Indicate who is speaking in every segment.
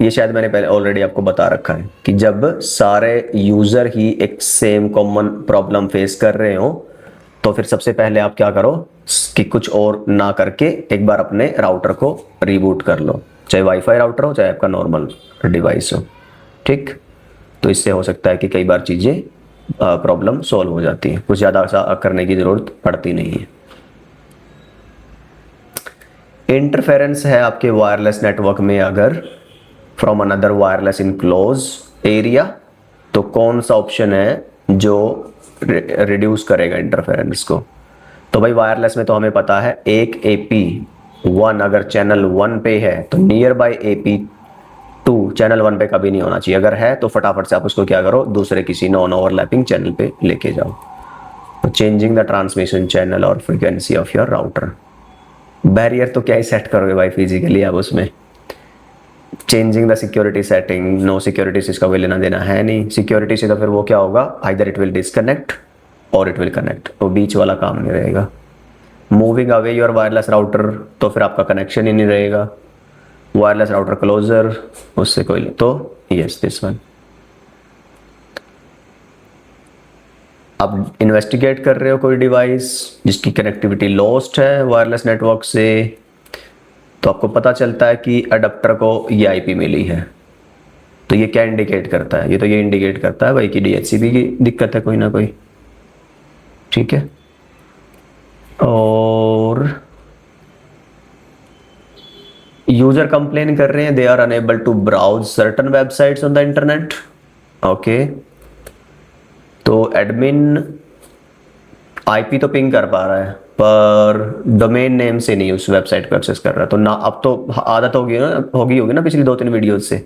Speaker 1: ये शायद मैंने पहले ऑलरेडी आपको बता रखा है कि जब सारे यूज़र ही एक सेम कॉमन प्रॉब्लम फेस कर रहे हो तो फिर सबसे पहले आप क्या करो कि कुछ और ना करके एक बार अपने राउटर को रीबूट कर लो, चाहे वाईफाई राउटर हो चाहे आपका नॉर्मल डिवाइस हो। ठीक, तो इससे हो सकता है कि कई बार चीज़ें प्रॉब्लम सॉल्व हो जाती है, कुछ ज़्यादा करने की ज़रूरत पड़ती नहीं है। इंटरफेरेंस है आपके वायरलेस नेटवर्क में अगर from another wireless in close area, तो कौन सा ऑप्शन है जो रिड्यूस करेगा इंटरफेरेंस को? तो भाई वायरलेस में तो हमें पता है एक AP1 अगर चैनल 1 पे है तो नियर बाय AP2 चैनल 1 पे कभी नहीं होना चाहिए। अगर है तो फटाफट से आप उसको क्या करो, दूसरे किसी नॉन ओवरलैपिंग चैनल पे लेके जाओ। तो चेंजिंग द ट्रांसमिशन चैनल और frequency of your router. Barrier तो क्या ही सेट करोगे भाई फिजिकली आप उसमें। Changing the security setting, no security से इसका कोई लेना देना है नहीं। सिक्योरिटी से तो फिर वो क्या होगा, आइदर इट विल डिस्कनेक्ट और इट विल कनेक्ट, तो बीच वाला काम नहीं रहेगा। Moving away your wireless router, तो फिर आपका कनेक्शन ही नहीं रहेगा। वायरलेस राउटर क्लोजर, उससे कोई तो यस दिस वन। आप इन्वेस्टिगेट कर रहे हो कोई डिवाइस जिसकी कनेक्टिविटी लॉस्ट है वायरलेस नेटवर्क से, तो आपको पता चलता है कि अडेप्टर को ये आईपी मिली है, तो ये क्या इंडिकेट करता है? ये इंडिकेट करता है भाई कि DHCP की दिक्कत है कोई ना कोई। ठीक है, और यूजर कंप्लेन कर रहे हैं they are unable to browse certain websites on the internet. Okay, तो एडमिन आईपी तो पिंग कर पा रहा है पर डोमेन नेम से नहीं उस वेबसाइट को एक्सेस कर रहा है। तो ना अब तो आदत होगी ना पिछली 2-3 वीडियोस से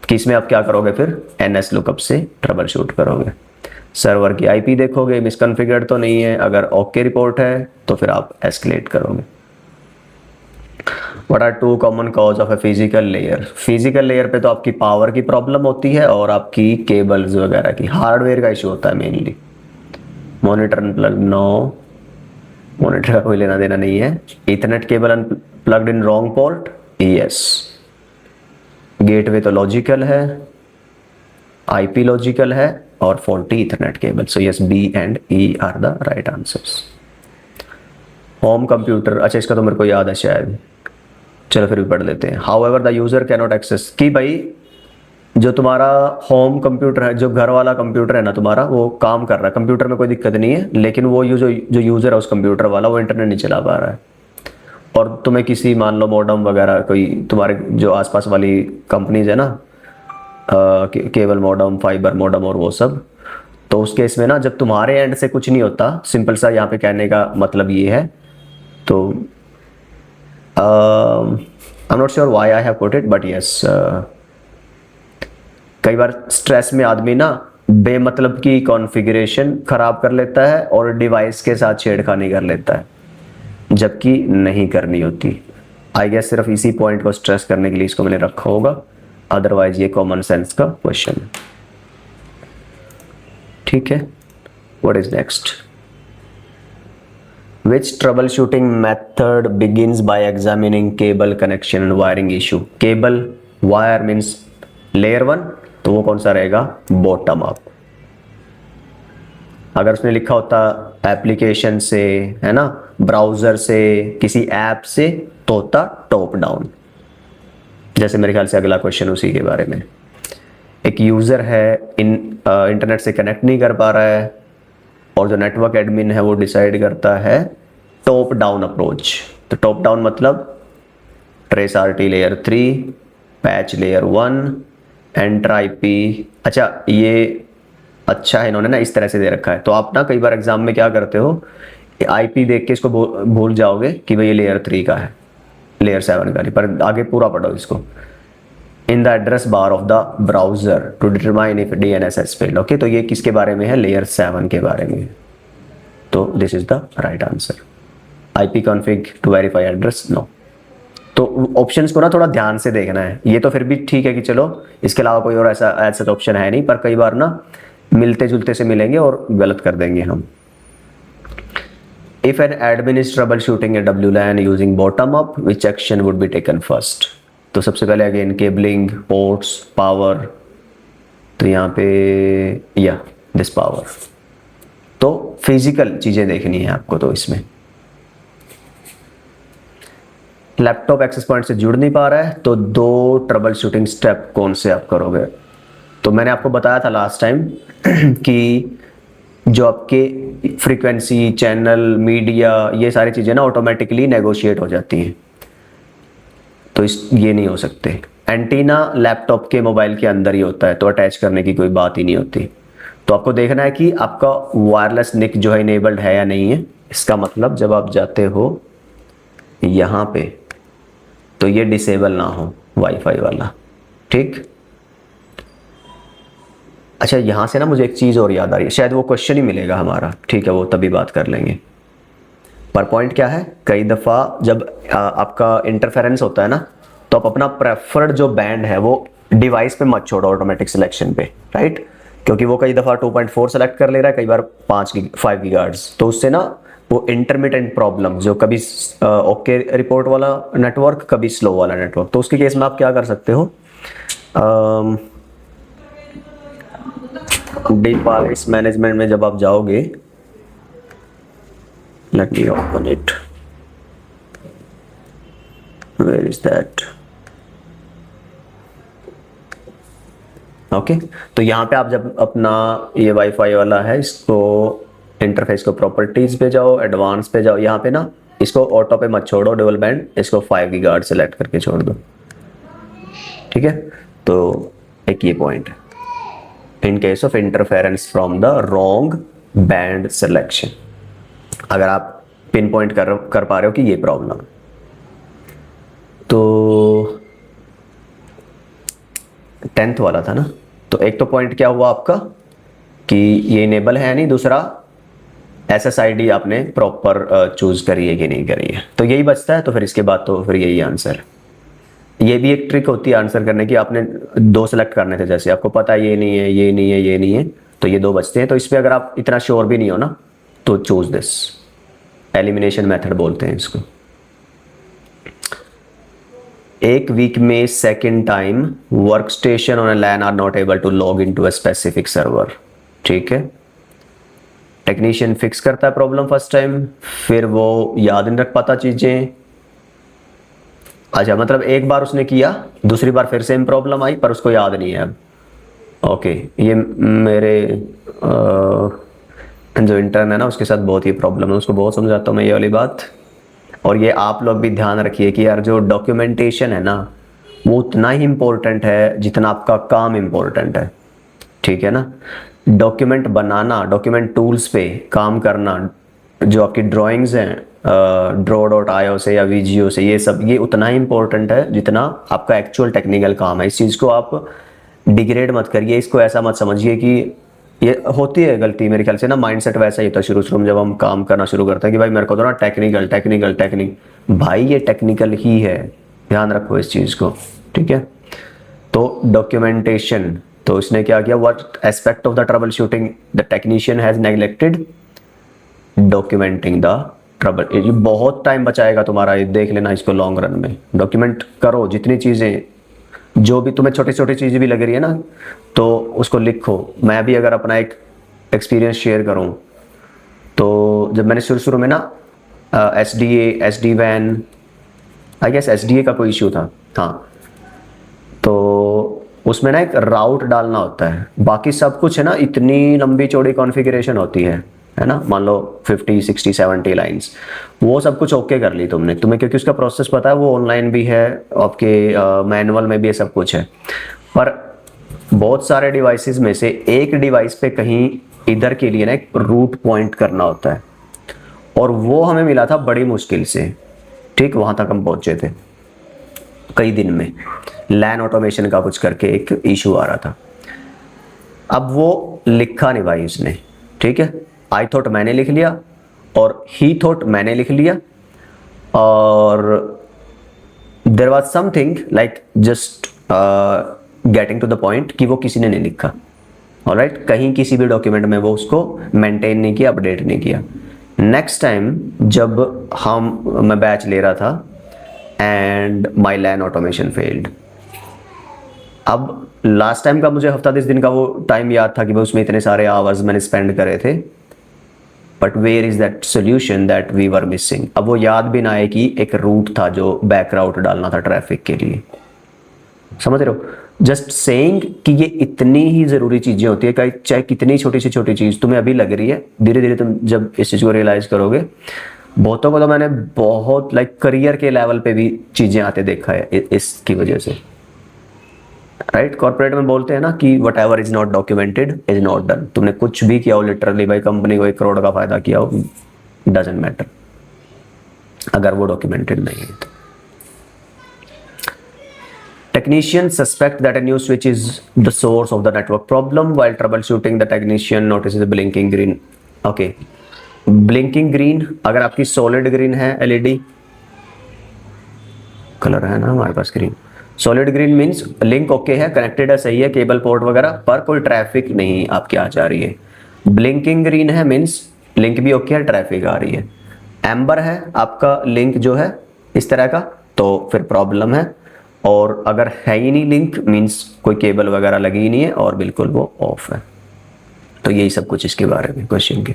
Speaker 1: कि इसमें आप क्या करोगे, फिर NS लुकअप से ट्रबल शूट करोगे। सर्वर की आईपी देखोगे मिसकॉन्फ़िगर्ड तो नहीं है, अगर ओके रिपोर्ट है तो फिर आप एस्केलेट करोगे। What are 2 common cause of a physical layer? Physical layer पे तो आपकी पावर की प्रॉब्लम होती है और आपकी केबल्स वगैरह की, हार्डवेयर का इशू होता है mainly. Monitor unplug, no, monitor का कोई लेना देना नहीं है। Ethernet cable unplugged in wrong port, yes. Gateway तो लॉजिकल है, आईपी लॉजिकल है और faulty ethernet cable, so yes B and E are the right answers. Home computer, अच्छा इसका तो मेरे को याद है शायद, चलो फिर भी पढ़ लेते हैं। However the user can not access, कि भाई जो तुम्हारा होम कंप्यूटर है, जो घर वाला कंप्यूटर है ना तुम्हारा, वो काम कर रहा है, कंप्यूटर में कोई दिक्कत नहीं है, लेकिन वो जो यूजर है उस कंप्यूटर वाला वो इंटरनेट नहीं चला पा रहा है, और तुम्हें किसी मान लो मॉडम वगैरह कोई तुम्हारे जो आसपास वाली कंपनीज है ना, केबल मॉडम, फाइबर मॉडम और वो सब, तो उस केस में ना जब तुम्हारे एंड से कुछ नहीं होता, सिंपल सा यहाँ पे कहने का मतलब ये है, तो आई am not sure why I have put it but yes, कई बार स्ट्रेस में आदमी ना बेमतलब की कॉन्फ़िगरेशन खराब कर लेता है और डिवाइस के साथ छेड़खानी कर लेता है, जबकि नहीं करनी होती। आई गेस सिर्फ इसी पॉइंट को स्ट्रेस करने के लिए इसको मैंने रखा होगा, अदरवाइज ये कॉमन सेंस का क्वेश्चन है। ठीक है, what is next? Which trouble shooting method begins bye examining cable connection and wiring issue? Cable wire means layer 1, तो वो कौन सा रहेगा? Bottom up. अगर उसने लिखा होता एप्लीकेशन से, है ना, ब्राउजर से, किसी ऐप से, तो होता टॉप डाउन। जैसे मेरे ख्याल से अगला क्वेश्चन उसी के बारे में। एक यूजर है इंटरनेट से कनेक्ट नहीं कर पा रहा है और जो नेटवर्क एडमिन है वो डिसाइड करता है टॉप डाउन अप्रोच। तो टॉप डाउन मतलब trace RT layer 3, patch layer 1, enter IP। अच्छा ये अच्छा है, इन्होंने ना इस तरह से दे रखा है, तो आप ना कई बार एग्जाम में क्या करते हो, IP देख के इसको भूल जाओगे कि भाई ये लेयर 3 का है, लेयर 7 का नहीं, पर आगे पूरा पढ़ो इसको। In the address bar of the browser to determine if DNS has failed. Okay, तो ये किसके बारे में है? लेयर 7 के बारे में। तो this is the right answer. IP config to verify address, no. तो ऑप्शंस को ना थोड़ा ध्यान से देखना है। ये तो फिर भी ठीक है कि चलो इसके अलावा कोई और ऐसा ऑप्शन है नहीं, पर कई बार ना मिलते जुलते से मिलेंगे और गलत कर देंगे हम। If an admin is troubleshooting a WLAN using bottom up, which action would be taken first? तो सबसे पहले अगेन केबलिंग, पोर्ट्स, पावर, तो यहाँ पे या दिस पावर, तो फिजिकल चीज़ें देखनी है आपको। तो इसमें लैपटॉप एक्सेस पॉइंट से जुड़ नहीं पा रहा है, तो 2 ट्रबल शूटिंग स्टेप कौन से आप करोगे? तो मैंने आपको बताया था लास्ट टाइम कि जो आपके फ्रीक्वेंसी, चैनल, मीडिया, ये सारी चीज़ें ना ऑटोमेटिकली नेगोशिएट हो जाती हैं, तो ये नहीं हो सकते। एंटीना लैपटॉप के मोबाइल के अंदर ही होता है, तो अटैच करने की कोई बात ही नहीं होती। तो आपको देखना है कि आपका वायरलेस निक जो है इनेबल्ड है या नहीं है। इसका मतलब जब आप जाते हो यहाँ पे, तो ये डिसेबल ना हो वाईफाई वाला, ठीक। अच्छा, यहाँ से ना मुझे एक चीज़ और याद आ रही है, शायद वो क्वेश्चन ही मिलेगा हमारा, ठीक है, वो तभी बात कर लेंगे। पर पॉइंट क्या है, कई दफ़ा जब आपका इंटरफेरेंस होता है ना, तो आप अपना प्रेफर्ड जो बैंड है वो डिवाइस पे मत छोड़ो ऑटोमेटिक सिलेक्शन पे, राइट। क्योंकि वो कई दफ़ा 2.4 सेलेक्ट कर ले रहा है, कई बार 5 गीगाहर्ट्ज़, तो उससे ना वो इंटरमिटेंट प्रॉब्लम, जो कभी ओके रिपोर्ट वाला नेटवर्क, कभी स्लो वाला नेटवर्क, तो उसके केस में आप क्या कर सकते हो, डिवाइस मैनेजमेंट में जब आप जाओगे, let me open it, where is that, okay. तो यहाँ पे आप जब अपना ये वाईफाई वाला है, इसको इंटरफेस को प्रॉपर्टीज पे जाओ, एडवांस पे जाओ, यहाँ पे ना इसको ऑटो पे मत छोड़ो डुअल बैंड, इसको 5 गीगाहर्ट्ज़ सेलेक्ट करके छोड़ दो, ठीक है। तो एक ये पॉइंट है, in case of interference from the wrong band selection, अगर आप पिन पॉइंट कर पा रहे हो कि ये प्रॉब्लम, तो 10th वाला था ना। तो एक तो पॉइंट क्या हुआ आपका कि ये इनेबल है नहीं, दूसरा SSID आपने प्रॉपर चूज करी है कि नहीं करी है, तो यही बचता है। तो फिर इसके बाद तो फिर यही आंसर। ये भी एक ट्रिक होती है आंसर करने की, आपने 2 सेलेक्ट करने थे, जैसे आपको पता है ये नहीं है, ये नहीं है, ये नहीं है, तो ये 2 बचते हैं। तो इस पर अगर आप इतना श्योर भी नहीं हो ना, तो चूज दिस, एलिमिनेशन मेथड बोलते हैं इसको। एक वीक में second time work station on LAN are not able to log in to a specific server, ठीक है। टेक्नीशियन फिक्स करता है प्रॉब्लम फर्स्ट टाइम, फिर वो याद नहीं रख पाता चीजें। अच्छा, मतलब एक बार उसने किया, दूसरी बार फिर सेम प्रॉब्लम आई, पर उसको याद नहीं है अब। ओके, ये मेरे जो इंटर्न है ना, उसके साथ बहुत ही प्रॉब्लम है, उसको बहुत समझाता हूँ मैं ये वाली बात। और ये आप लोग भी ध्यान रखिए कि यार जो डॉक्यूमेंटेशन है ना, वो उतना ही इम्पोर्टेंट है जितना आपका काम इम्पोर्टेंट है, ठीक है ना। डॉक्यूमेंट बनाना, डॉक्यूमेंट टूल्स पे काम करना, जो आपकी ड्राइंग्स हैं draw.io से या VGO से, ये सब ये उतना ही इम्पोर्टेंट है जितना आपका एक्चुअल टेक्निकल काम है। इस चीज़ को आप डिग्रेड मत करिए, इसको ऐसा मत समझिए कि ये होती है गलती मेरे ख्याल से ना, माइंडसेट वैसा ही होता है शुरू में जब हम काम करना शुरू करते हैं कि भाई मेरे को तो ना टेक्निकल, भाई ये टेक्निकल ही है, ध्यान रखो इस चीज़ को, ठीक है। तो डॉक्यूमेंटेशन, तो इसने क्या किया, what aspect of the trouble shooting the technician has neglected documenting the trouble. ये बहुत टाइम बचाएगा तुम्हारा, ये देख लेना इसको लॉन्ग रन में। डॉक्यूमेंट करो जितनी चीज़ें, जो भी तुम्हें छोटी छोटी चीज़ें भी लग रही है ना, तो उसको लिखो। मैं भी अगर अपना एक एक्सपीरियंस शेयर करूं, तो जब मैंने शुरू में ना SD-WAN, आई गेस SDA का कोई इशू था, हाँ, तो उसमें ना एक राउट डालना होता है, बाकी सब कुछ है ना, इतनी लंबी चौड़ी कॉन्फ़िगरेशन होती है ना, मान लो 50, 60, 70 लाइंस, वो सब कुछ ओके कर ली तुमने, तुम्हें क्योंकि उसका प्रोसेस पता है, वो ऑनलाइन भी है, आपके मैनुअल में भी ये सब कुछ है। पर बहुत सारे डिवाइसेस में से एक डिवाइस पे कहीं इधर के लिए ना एक रूट पॉइंट करना होता है, और वो हमें मिला था बड़ी मुश्किल से, ठीक, वहाँ तक हम पहुँचे थे कई दिन में। लैन ऑटोमेशन का कुछ करके एक इशू आ रहा था, अब वो लिखा नहीं भाई उसने, ठीक है। आई थॉट मैंने लिख लिया और ही थॉट मैंने लिख लिया, और there was something like just getting to the point कि वो किसी ने नहीं लिखा, ऑलराइट, कहीं किसी भी डॉक्यूमेंट में वो उसको मेंटेन नहीं किया, अपडेट नहीं किया। नेक्स्ट टाइम जब मैं बैच ले रहा था, and my LAN automation failed. अब लास्ट टाइम का मुझे हफ्ता 10 दिन का वो टाइम याद था कि भाई उसमें इतने सारे आवर्स मैंने स्पेंड करे थे, but where is that solution that we were missing. अब वो याद भी ना आए कि एक रूट था जो बैक राउट डालना था ट्रैफिक के लिए। समझ रहे हो? जस्ट सेइंग कि ये इतनी ही जरूरी चीजें होती है, चाहे कितनी छोटी से छोटी चीज तुम्हें अभी लग रही है, धीरे धीरे तुम जब इस चीज को रियलाइज करोगे। बहुतों को तो मैंने बहुत लाइक करियर के लेवल पे भी चीजें आते देखा है इसकी वजह से। राइट, कॉर्पोरेट में बोलते हैं ना कि what ever is not documented is not done. तुमने कुछ भी किया हो, लिटरली भाई कंपनी को 1 करोड़ का फायदा किया हो, डजेंट मैटर अगर वो डॉक्यूमेंटेड नहीं है तो। Technician suspect that a new switch is the source of the network problem. While troubleshooting, the technician notices a blinking green. Okay, blinking green अगर आपकी solid green है, LED कलर है ना हमारे पास green, solid green means link okay है, connected है, सही है, केबल पोर्ट वगैरह पर कोई ट्रैफिक नहीं आपकी आ जा रही है। ब्लिंकिंग ग्रीन है मीन्स लिंक भी ओके है, ट्रैफिक आ रही है। एम्बर है आपका लिंक जो है इस तरह का, तो फिर प्रॉब्लम है। और अगर है ही नहीं लिंक मीन्स कोई केबल वगैरह लगी ही नहीं है और बिल्कुल वो ऑफ है। तो यही सब कुछ इसके बारे में क्वेश्चन के।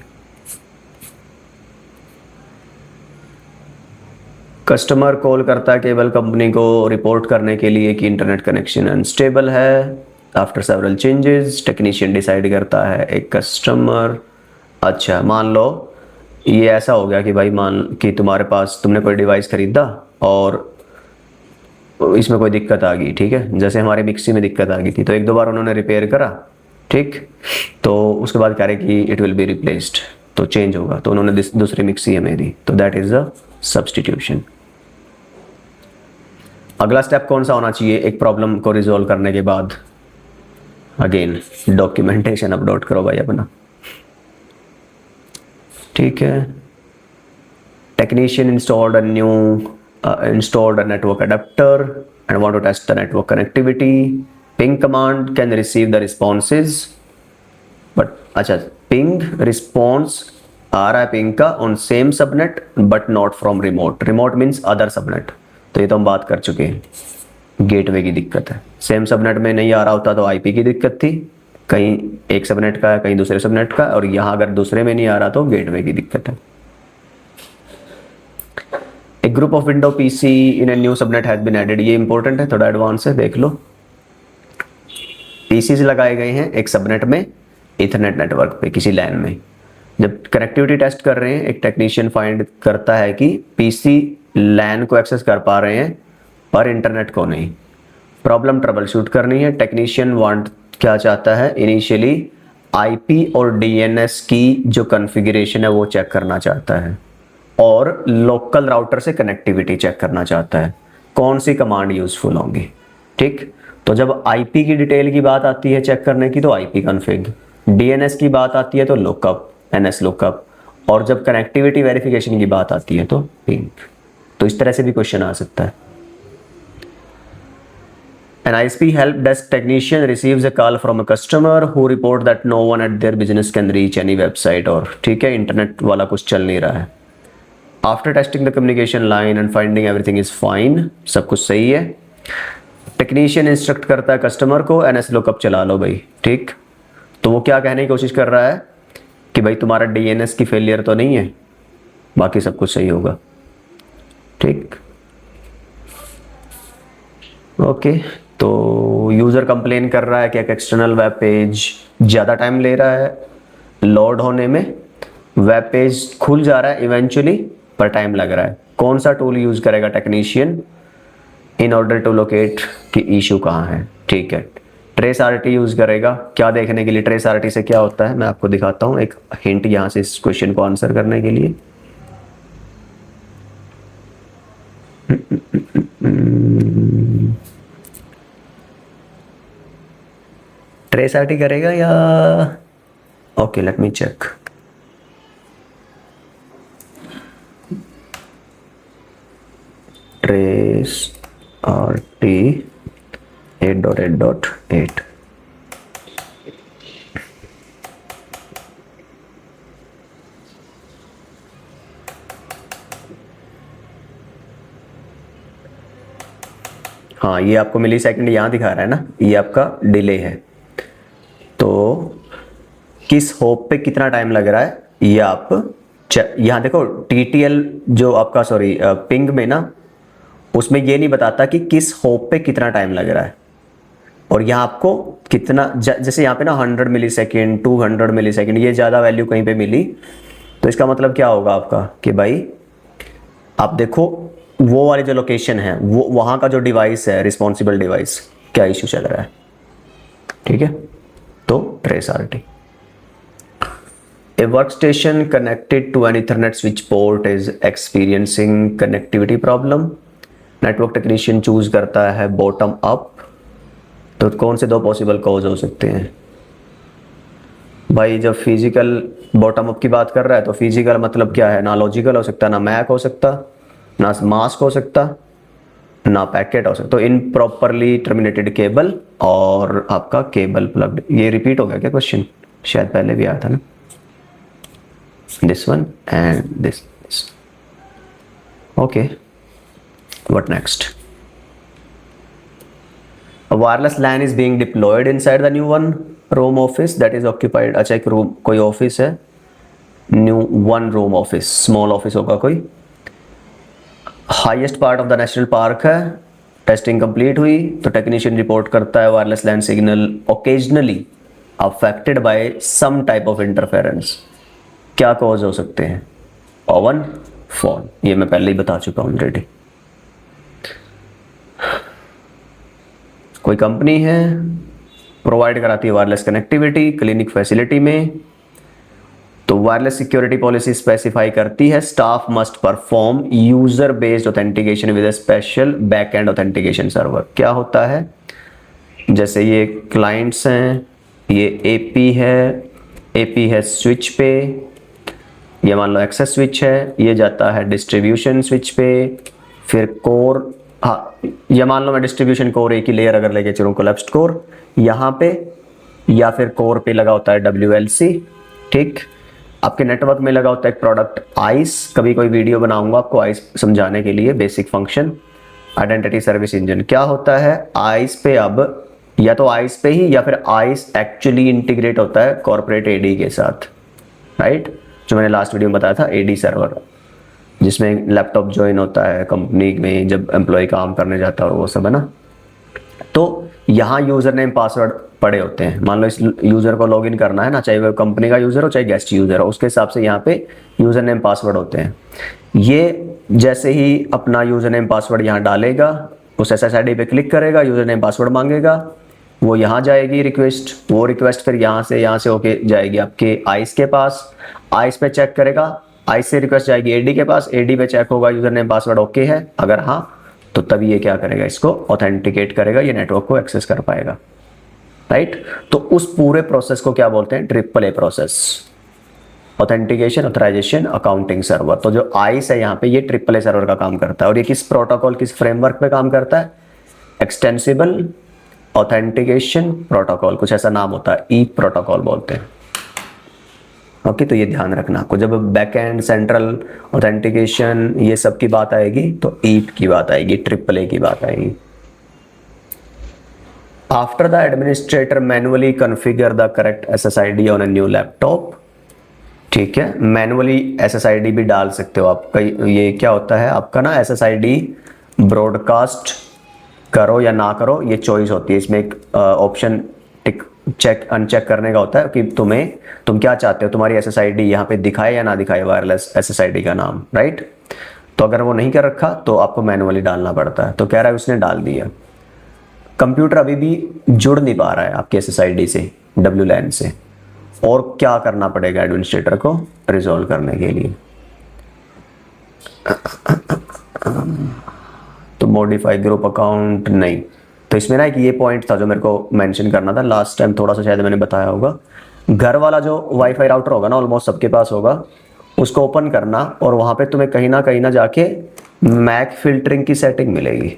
Speaker 1: कस्टमर कॉल करता है केबल कंपनी को रिपोर्ट करने के लिए कि इंटरनेट कनेक्शन अनस्टेबल है। After several changes technician decide करता है एक कस्टमर। अच्छा, मान लो ये ऐसा हो गया कि भाई मान कि तुम्हारे पास तुमने कोई डिवाइस खरीदा और इसमें कोई दिक्कत आ गई, ठीक है, जैसे हमारे मिक्सी में दिक्कत आ गई थी, तो 1-2 बार उन्होंने रिपेयर करा, ठीक, तो उसके बाद कह रहे कि इट विल बी रिप्लेस्ड, तो चेंज होगा, तो उन्होंने दूसरी मिक्सी हमें दी, तो दैट इज अ सब्सटीट्यूशन। अगला स्टेप कौन सा होना चाहिए एक प्रॉब्लम को रिजोल्व करने के बाद? अगेन डॉक्यूमेंटेशन अपलोड करो भाई अपना, ठीक है। Technician installed a network adapter and want to test the network connectivity. Ping command can receive the responses, but अच्छा, ping response आ रहा है ping का on same subnet but not from remote. Remote means other subnet. तो ये तो हम बात कर चुके हैं, गेटवे की दिक्कत है। सेम सबनेट में नहीं आ रहा होता तो आईपी की दिक्कत थी, कहीं एक सबनेट का है कहीं दूसरे सबनेट का, और यहाँ अगर दूसरे में नहीं आ रहा तो गेटवे की दिक्कत है। एक group of window PC in a new subnet has been added. ये इंपॉर्टेंट है, थोड़ा एडवांस है, देख लो। पीसीज लगाए गए हैं एक सबनेट में इथरनेट नेटवर्क पे किसी लैन में। जब कनेक्टिविटी टेस्ट कर रहे हैं एक टेक्नीशियन फाइंड करता है कि पीसी लैन को एक्सेस कर पा रहे हैं पर इंटरनेट को नहीं। प्रॉब्लम ट्रबल शूट करनी है। टेक्नीशियन वांट क्या चाहता है इनिशियली, आईपी और डीएनएस की जो कॉन्फ़िगरेशन है वो चेक करना चाहता है और लोकल राउटर से कनेक्टिविटी चेक करना चाहता है। कौन सी कमांड यूजफुल होंगी, ठीक। तो जब आईपी की डिटेल की बात आती है चेक करने की तो आईपी कॉन्फ़िग, डीएनएस की बात आती है तो लुकअप, एनएस लुकअप, और जब कनेक्टिविटी वेरिफिकेशन की बात आती है तो पिंग। तो इस तरह से भी क्वेश्चन आ सकता है। An ISP help desk technician receives a call from a customer who report that no one at their business can reach any website, और ठीक है इंटरनेट वाला कुछ चल नहीं रहा है। After testing the communication line and finding everything is fine, सब कुछ सही है, टेक्नीशियन इंस्ट्रक्ट करता है कस्टमर को एनएस लुकअप चला लो भाई, ठीक। तो वो क्या कहने की कोशिश कर रहा है कि भाई तुम्हारा डीएनएस की फेलियर तो नहीं है, बाकी सब कुछ सही होगा, ठीक। ओके, तो यूज़र कंप्लेन कर रहा है कि एक एक्सटर्नल वेब पेज ज़्यादा टाइम ले रहा है लोड होने में। वेब पेज खुल जा रहा है इवेंचुअली पर टाइम लग रहा है। कौन सा टूल यूज़ करेगा technician in order to locate कि इशू कहाँ है, ठीक है। ट्रेस आरटी यूज़ करेगा, क्या देखने के लिए? ट्रेस आरटी से क्या होता है मैं आपको दिखाता हूँ एक हिंट यहाँ से इस क्वेश्चन को आंसर करने के लिए। ट्रेस आरटी करेगा या okay, let me check. Trace RT 8.8.8 8 हाँ ये आपको मिली सेकेंड यहाँ दिखा रहा है ना, ये आपका डिले है। तो किस होप पे कितना टाइम लग रहा है ये आप यहाँ देखो, TTL जो आपका सॉरी पिंग में ना, उसमें ये नहीं बताता कि किस होप पे कितना टाइम लग रहा है। और यहाँ आपको कितना जैसे यहाँ पे ना 100 मिली सेकेंड, 200 मिली सेकेंड, ये ज़्यादा वैल्यू कहीं पे मिली, तो इसका मतलब क्या होगा आपका कि भाई आप देखो वो वाली जो लोकेशन है, वो वहाँ का जो डिवाइस है, रिस्पॉन्सिबल डिवाइस, क्या इशू चल रहा है। ठीक है, तो traceability. A workstation connected to an Ethernet switch port is experiencing connectivity problem. Network technician choose करता है बॉटम अप। तो कौन से दो पॉसिबल कॉज हो सकते हैं भाई? जब फिजिकल बॉटम अप की बात कर रहा है तो फिजिकल मतलब क्या है? ना लॉजिकल हो सकता, ना मैक हो सकता, ना मास्क हो सकता, ना पैकेट हो सकता। तो इन प्रॉपरली टर्मिनेटेड केबल और आपका केबल प्लग्ड। ये रिपीट हो गया क्या क्वेश्चन? शायद पहले भी आया था ना, this one and this. Okay, what next? A wireless LAN is being deployed inside the new one room office that is occupied। अच्छा एक रूम, कोई ऑफिस है, new one room office, small office होगा कोई। Highest part of the national park है, testing complete हुई, तो technician report करता है wireless LAN signal occasionally affected by some type of interference. क्या कॉज हो सकते हैं? पवन, फोन, ये मैं पहले ही बता चुका हूँ ऑलरेडी। कोई कंपनी है प्रोवाइड कराती है वायरलेस कनेक्टिविटी क्लिनिक फैसिलिटी में, तो वायरलेस सिक्योरिटी पॉलिसी स्पेसिफाई करती है staff must perform user based authentication with a special back and authentication server. क्या होता है? जैसे ये क्लाइंट्स हैं, ये एपी है स्विच पे, ये मान लो एक्सेस स्विच है, ये जाता है डिस्ट्रीब्यूशन स्विच पे, फिर कोर, हाँ ये मान लो मैं डिस्ट्रीब्यूशन कोर एक ही लेयर अगर लेके चलूँ, कोलैप्स्ड कोर यहाँ पे, या फिर कोर पे लगा होता है WLC। ठीक, आपके नेटवर्क में लगा होता है एक प्रोडक्ट आइस। कभी कोई वीडियो बनाऊंगा आपको आइस समझाने के लिए, basic function, identity service engine. क्या होता है आइस पे? अब या तो आइस पे ही, या फिर आइस एक्चुअली इंटीग्रेट होता है कॉर्पोरेट AD के साथ, राइट? जो मैंने लास्ट वीडियो में बताया था, AD सर्वर, जिसमें लैपटॉप ज्वाइन होता है कंपनी में जब एम्प्लॉय काम करने जाता है और वो सब है ना। तो यहाँ यूजर नेम पासवर्ड पड़े होते हैं। मान लो इस यूजर को लॉगिन करना है ना, चाहे वो कंपनी का यूजर हो चाहे गेस्ट यूजर हो, उसके हिसाब से यहाँ पे यूजर नेम पासवर्ड होते हैं। ये जैसे ही अपना यूजर नेम पासवर्ड यहाँ डालेगा, उस SSID पे क्लिक करेगा, यूजर नेम पासवर्ड मांगेगा, वो यहाँ जाएगी रिक्वेस्ट, वो रिक्वेस्ट फिर यहाँ से होके जाएगी आपके आइस के पास, आइस पे चेक करेगा, आइस से रिक्वेस्ट जाएगी AD के पास, AD पे चेक होगा यूजर नेम पासवर्ड ओके है, अगर हाँ तो तभी ये क्या करेगा, इसको ऑथेंटिकेट करेगा, ये नेटवर्क को एक्सेस कर पाएगा, राइट? तो उस पूरे प्रोसेस को क्या बोलते हैं? AAA process, authentication authorization accounting server. तो जो आइस है यहाँ पे, ये AAA सर्वर का काम करता है। और ये किस प्रोटोकॉल, किस फ्रेमवर्क पे काम करता है? एक्सटेंसिबल ऑथेंटिकेशन प्रोटोकॉल, कुछ ऐसा नाम होता है, EAP प्रोटोकॉल बोलते हैं। ओके, तो ये ध्यान रखना आपको, जब बैक एंड सेंट्रल ऑथेंटिकेशन ये सब की बात आएगी तो EAP की बात आएगी, AAA की बात आएगी। After the administrator manually configure the correct SSID on a new laptop. ठीक है, मैनुअली SSID भी डाल सकते हो आप। ये क्या होता है आपका ना, SSID ब्रॉडकास्ट करो या ना करो, ये चॉइस होती है। इसमें एक ऑप्शन चेक अनचेक करने का होता है कि तुम क्या चाहते हो, तुम्हारी SSID यहाँ पे दिखाए या ना दिखाए वायरलेस SSID का नाम, राइट? तो अगर वो नहीं कर रखा तो आपको मैनुअली डालना पड़ता है। तो कह रहा है उसने डाल दिया। कंप्यूटर अभी भी जुड़ नहीं पा रहा है आपके SSID से, WLAN से, और क्या करना पड़ेगा एडमिनिस्ट्रेटर को रिजॉल्व करने के लिए? तो मॉडिफाई ग्रुप अकाउंट नहीं। तो इसमें ना एक ये पॉइंट था जो मेरे को मेंशन करना था लास्ट टाइम, थोड़ा सा शायद मैंने बताया होगा। घर वाला जो वाईफाई राउटर होगा ना, ऑलमोस्ट सबके पास होगा, उसको ओपन करना और वहां पे तुम्हें कहीं ना जाके मैक फिल्टरिंग की सेटिंग मिलेगी।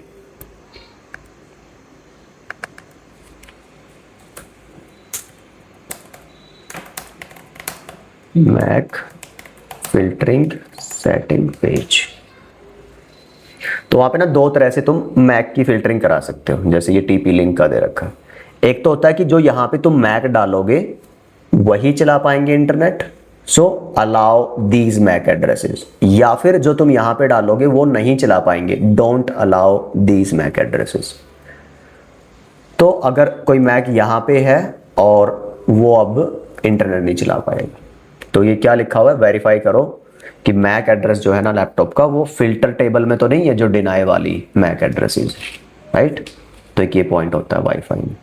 Speaker 1: मैक फिल्टरिंग सेटिंग पेज, तो वहाँ पे ना दो तरह से तुम मैक की फिल्टरिंग करा सकते हो, जैसे ये टीपी लिंक का दे रखा है। एक तो होता है कि जो यहाँ पे तुम मैक डालोगे वही चला पाएंगे internet, so allow these MAC addresses, या फिर जो तुम यहाँ पे डालोगे वो नहीं चला पाएंगे, don't allow these MAC addresses. तो अगर कोई मैक यहाँ पे है और वो अब इंटरनेट नहीं चला पाएगा, तो ये क्या लिखा हुआ है, वेरीफाई करो कि मैक एड्रेस जो है ना लैपटॉप का वो फिल्टर टेबल में तो नहीं है जो डिनाई वाली मैक एड्रेसेस, राइट। तो एक ये पॉइंट होता है वाईफाई में।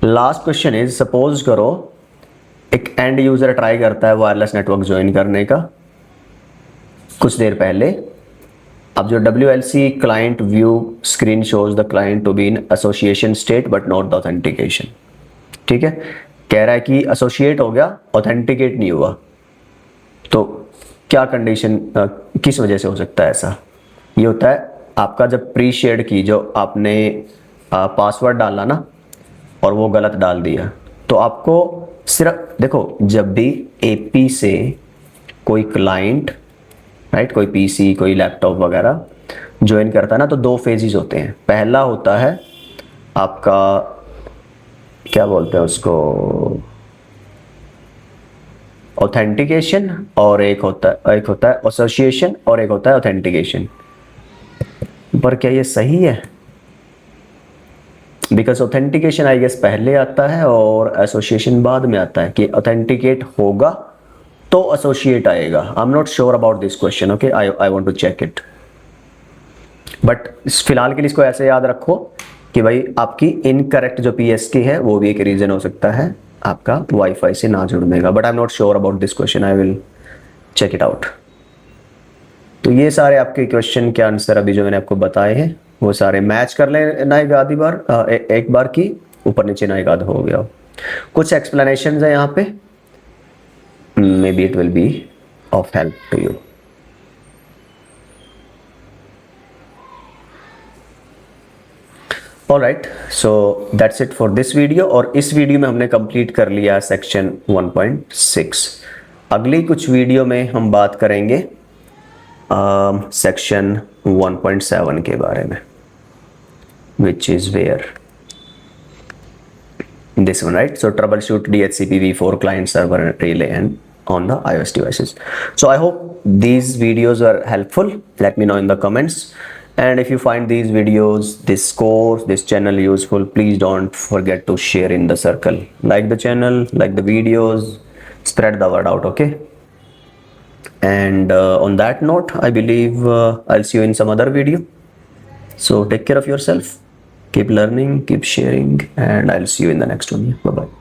Speaker 1: लास्ट क्वेश्चन इज, सपोज करो एक एंड यूजर ट्राई करता है वायरलेस नेटवर्क ज्वाइन करने का कुछ देर पहले। अब जो WLC client view screen shows the client to be in association state but not the authentication, ठीक है। कह रहा है कि एसोसिएट हो गया, ऑथेंटिकेट नहीं हुआ। तो क्या कंडीशन, किस वजह से हो सकता है ऐसा? ये होता है आपका जब प्री शेयर्ड की जो आपने पासवर्ड डाला ना और वो गलत डाल दिया, तो आपको सिर्फ देखो, जब भी AP से कोई क्लाइंट, राइट, कोई PC कोई लैपटॉप वगैरह ज्वाइन करता है ना, तो दो फेजेस होते हैं। पहला होता है आपका क्या बोलते हैं उसको, ऑथेंटिकेशन, और एक होता है एसोसिएशन और एक होता है ऑथेंटिकेशन। पर क्या ये सही है? बिकॉज ऑथेंटिकेशन आई गेस पहले आता है और एसोसिएशन बाद में आता है, कि ऑथेंटिकेट होगा तो एसोसिएट आएगा। I am not sure about this question, okay, I want to check it. But फिलहाल के लिए इसको ऐसे याद रखो कि भाई आपकी इनकरेक्ट जो PSK है वो भी एक रीजन हो सकता है आपका वाईफाई से ना जुड़ने का। But I am not sure about this question, I will check it out. तो ये सारे आपके क्वेश्चन के आंसर अभी जो मैंने आपको बताए हैं वो सारे मैच कर लेना एक आधी बार, एक बार की ऊपर नीचे ना एक आध हो गया। कुछ एक्सप्लेनेशन है यहाँ पे, maybe it will be of help to you. Alright, so that's it for this video. और इस वीडियो में हमने कंप्लीट कर लिया सेक्शन 1.6। अगली कुछ वीडियो में हम बात करेंगे सेक्शन 1.7 के बारे में, which is where this one, right? So troubleshoot DHCP v4 client server relay and on the iOS devices. So I hope these videos are helpful. Let me know in the comments. And if you find these videos, this course, this channel useful, please don't forget to share in the circle. Like the channel, like the videos, spread the word out, okay? And on that note, I believe I'll see you in some other video. So take care of yourself, keep learning, keep sharing, and I'll see you in the next one. Bye bye.